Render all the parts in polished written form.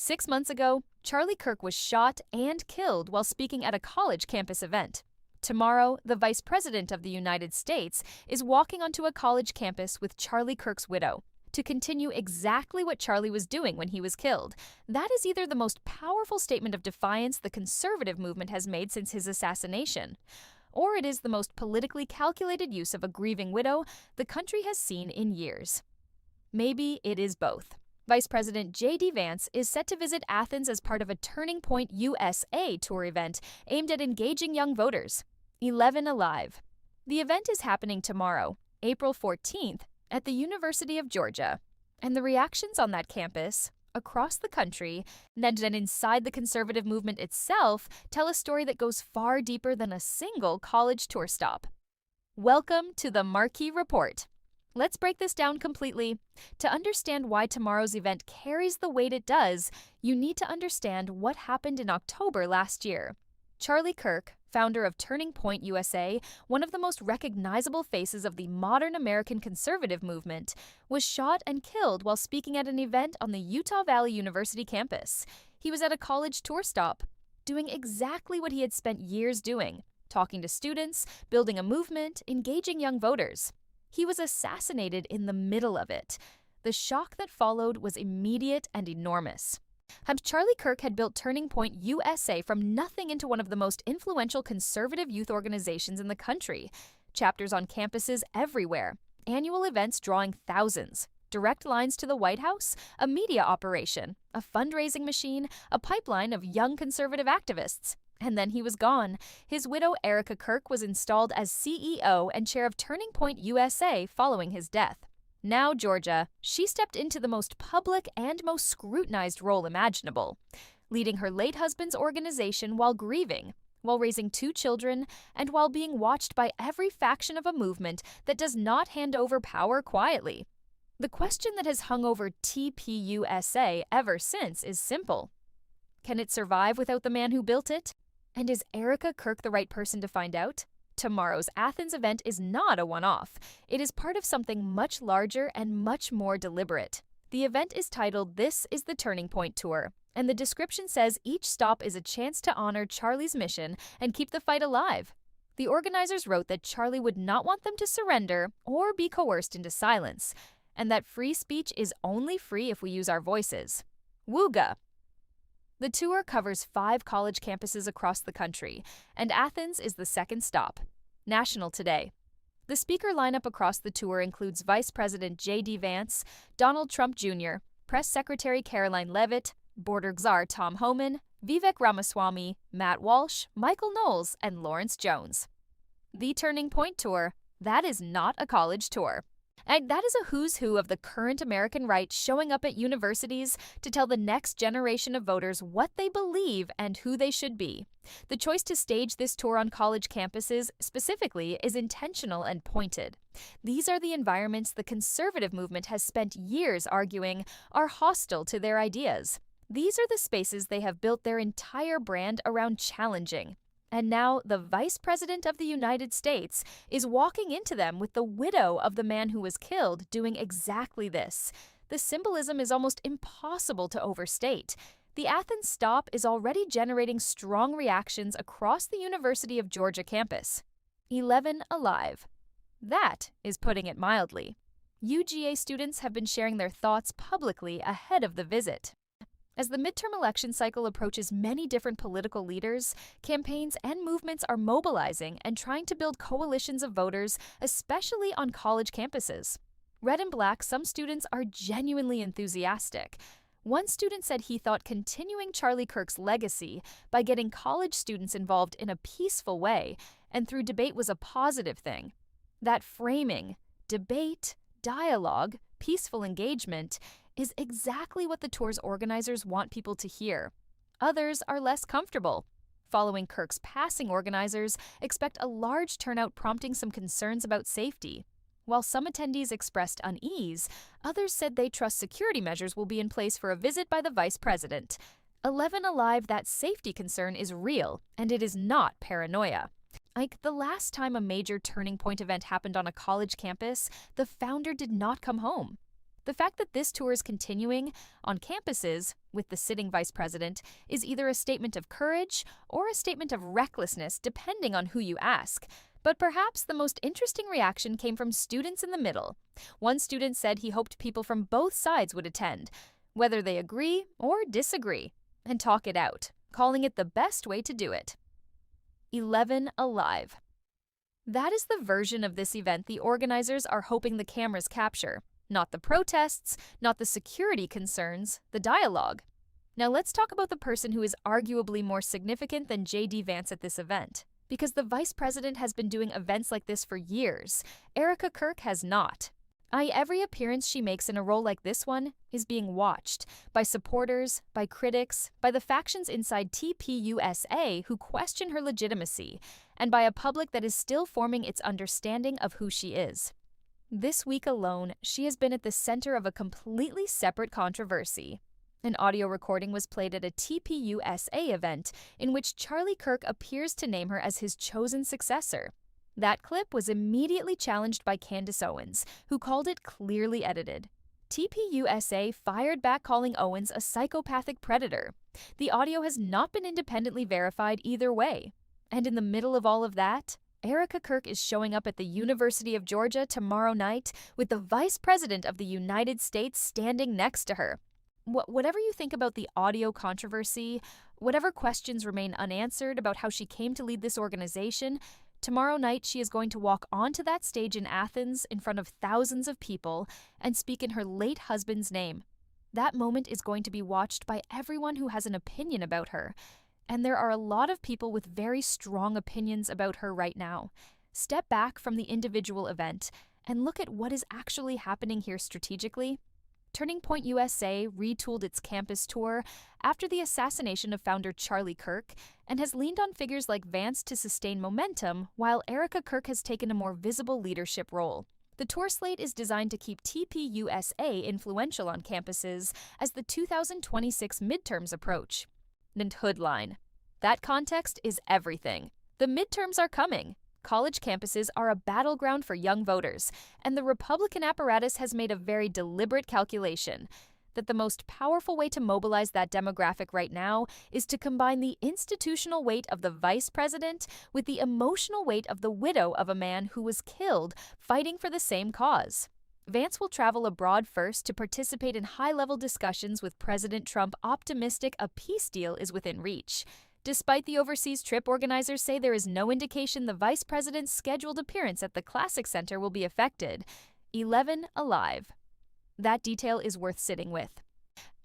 6 months ago, Charlie Kirk was shot and killed while speaking at a college campus event. Tomorrow, the Vice President of the United States is walking onto a college campus with Charlie Kirk's widow to continue exactly what Charlie was doing when he was killed. That is either the most powerful statement of defiance the conservative movement has made since his assassination, or it is the most politically calculated use of a grieving widow the country has seen in years. Maybe it is both. Vice President J.D. Vance is set to visit Athens as part of a Turning Point USA tour event aimed at engaging young voters. 11 Alive. The event is happening tomorrow, April 14th, at the University of Georgia. And the reactions on that campus, across the country, and inside the conservative movement itself tell a story that goes far deeper than a single college tour stop. Welcome to the Marquee Report. Let's break this down completely. To understand why tomorrow's event carries the weight it does, you need to understand what happened in October last year. Charlie Kirk, founder of Turning Point USA, one of the most recognizable faces of the modern American conservative movement, was shot and killed while speaking at an event on the Utah Valley University campus. He was at a college tour stop, doing exactly what he had spent years doing, talking to students, building a movement, engaging young voters. He was assassinated in the middle of it. The shock that followed was immediate and enormous. Charlie Kirk had built Turning Point USA from nothing into one of the most influential conservative youth organizations in the country. Chapters on campuses everywhere, annual events drawing thousands, direct lines to the White House, a media operation, a fundraising machine, a pipeline of young conservative activists. And then he was gone. His widow, Erika Kirk, was installed as CEO and chair of Turning Point USA following his death. Now Georgia, she stepped into the most public and most scrutinized role imaginable, leading her late husband's organization while grieving, while raising 2 children, and while being watched by every faction of a movement that does not hand over power quietly. The question that has hung over TPUSA ever since is simple. Can it survive without the man who built it? And is Erika Kirk the right person to find out? Tomorrow's Athens event is not a one-off. It is part of something much larger and much more deliberate. The event is titled This is the Turning Point Tour, and the description says each stop is a chance to honor Charlie's mission and keep the fight alive. The organizers wrote that Charlie would not want them to surrender or be coerced into silence, and that free speech is only free if we use our voices. Wooga! The tour covers 5 college campuses across the country, and Athens is the second stop. National today. The speaker lineup across the tour includes Vice President J.D. Vance, Donald Trump Jr., Press Secretary Caroline Leavitt, Border Czar Tom Homan, Vivek Ramaswamy, Matt Walsh, Michael Knowles, and Lawrence Jones. The Turning Point Tour, that is not a college tour. And that is a who's who of the current American right showing up at universities to tell the next generation of voters what they believe and who they should be. The choice to stage this tour on college campuses specifically is intentional and pointed. These are the environments the conservative movement has spent years arguing are hostile to their ideas. These are the spaces they have built their entire brand around challenging. And now the Vice President of the United States is walking into them with the widow of the man who was killed doing exactly this. The symbolism is almost impossible to overstate. The Athens stop is already generating strong reactions across the University of Georgia campus. 11 Alive. That is putting it mildly. UGA students have been sharing their thoughts publicly ahead of the visit. As the midterm election cycle approaches, many different political leaders, campaigns, and movements are mobilizing and trying to build coalitions of voters, especially on college campuses. Red and Black, some students are genuinely enthusiastic. One student said he thought continuing Charlie Kirk's legacy by getting college students involved in a peaceful way and through debate was a positive thing. That framing, debate, dialogue, peaceful engagement is exactly what the tour's organizers want people to hear. Others are less comfortable. Following Kirk's passing, organizers expect a large turnout prompting some concerns about safety. While some attendees expressed unease, others said they trust security measures will be in place for a visit by the vice president. 11 Alive, that safety concern is real, and it is not paranoia. Like the last time a major Turning Point event happened on a college campus, the founder did not come home. The fact that this tour is continuing on campuses with the sitting vice president is either a statement of courage or a statement of recklessness, depending on who you ask. But perhaps the most interesting reaction came from students in the middle. One student said he hoped people from both sides would attend, whether they agree or disagree, and talk it out, calling it the best way to do it. 11 alive. That is the version of this event the organizers are hoping the cameras capture. Not the protests, not the security concerns, the dialogue. Now let's talk about the person who is arguably more significant than J.D. Vance at this event. Because the vice president has been doing events like this for years, Erika Kirk has not. Every appearance she makes in a role like this one is being watched by supporters, by critics, by the factions inside TPUSA who question her legitimacy, and by a public that is still forming its understanding of who she is. This week alone, she has been at the center of a completely separate controversy. An audio recording was played at a TPUSA event in which Charlie Kirk appears to name her as his chosen successor. That clip was immediately challenged by Candace Owens, who called it clearly edited. TPUSA fired back, calling Owens a psychopathic predator. The audio has not been independently verified either way. And in the middle of all of that, Erika Kirk is showing up at the University of Georgia tomorrow night with the Vice President of the United States standing next to her. Whatever you think about the audio controversy, whatever questions remain unanswered about how she came to lead this organization, tomorrow night she is going to walk onto that stage in Athens in front of thousands of people and speak in her late husband's name. That moment is going to be watched by everyone who has an opinion about her. And there are a lot of people with very strong opinions about her right now. Step back from the individual event and look at what is actually happening here strategically. Turning Point USA retooled its campus tour after the assassination of founder Charlie Kirk and has leaned on figures like Vance to sustain momentum, while Erika Kirk has taken a more visible leadership role. The tour slate is designed to keep TPUSA influential on campuses as the 2026 midterms approach. And Hoodline. That context is everything. The midterms are coming. College campuses are a battleground for young voters, and the Republican apparatus has made a very deliberate calculation that the most powerful way to mobilize that demographic right now is to combine the institutional weight of the vice president with the emotional weight of the widow of a man who was killed fighting for the same cause. Vance will travel abroad first to participate in high-level discussions with President Trump, optimistic a peace deal is within reach. Despite the overseas trip, organizers say there is no indication the vice president's scheduled appearance at the Classic Center will be affected. 11 alive. That detail is worth sitting with.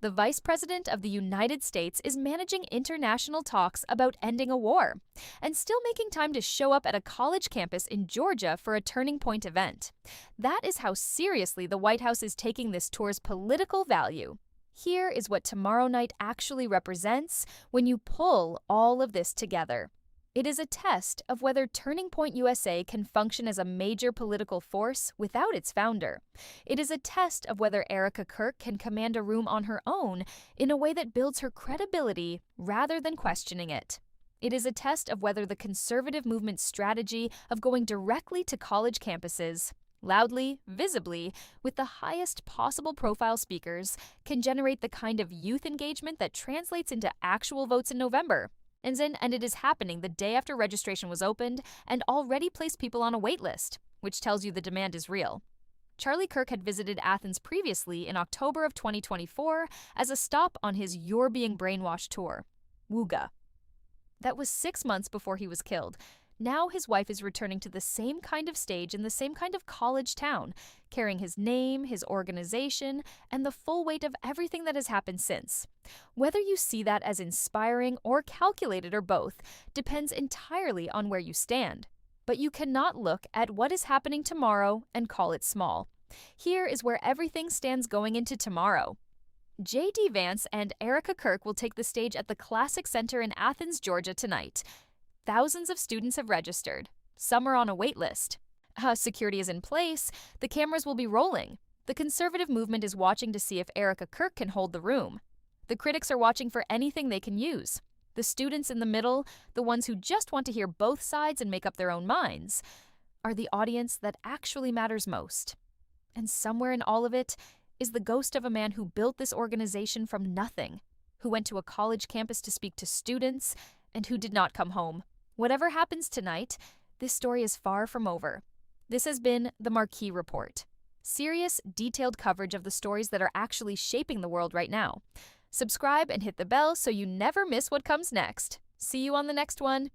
The Vice President of the United States is managing international talks about ending a war and still making time to show up at a college campus in Georgia for a Turning Point event. That is how seriously the White House is taking this tour's political value. Here is what tomorrow night actually represents when you pull all of this together. It is a test of whether Turning Point USA can function as a major political force without its founder. It is a test of whether Erika Kirk can command a room on her own in a way that builds her credibility rather than questioning it. It is a test of whether the conservative movement's strategy of going directly to college campuses, loudly, visibly, with the highest possible profile speakers, can generate the kind of youth engagement that translates into actual votes in November. And it is happening the day after registration was opened and already placed people on a wait list, which tells you the demand is real. Charlie Kirk had visited Athens previously in October of 2024 as a stop on his You're Being Brainwashed tour, WUGA. That was 6 months before he was killed. Now his wife is returning to the same kind of stage in the same kind of college town, carrying his name, his organization, and the full weight of everything that has happened since. Whether you see that as inspiring or calculated or both depends entirely on where you stand. But you cannot look at what is happening tomorrow and call it small. Here is where everything stands going into tomorrow. J.D. Vance and Erika Kirk will take the stage at the Classic Center in Athens, Georgia tonight. Thousands of students have registered. Some are on a wait list. Security is in place. The cameras will be rolling. The conservative movement is watching to see if Erika Kirk can hold the room. The critics are watching for anything they can use. The students in the middle, the ones who just want to hear both sides and make up their own minds, are the audience that actually matters most. And somewhere in all of it is the ghost of a man who built this organization from nothing, who went to a college campus to speak to students, and who did not come home. Whatever happens tonight, this story is far from over. This has been the Marquee Report. Serious, detailed coverage of the stories that are actually shaping the world right now. Subscribe and hit the bell so you never miss what comes next. See you on the next one.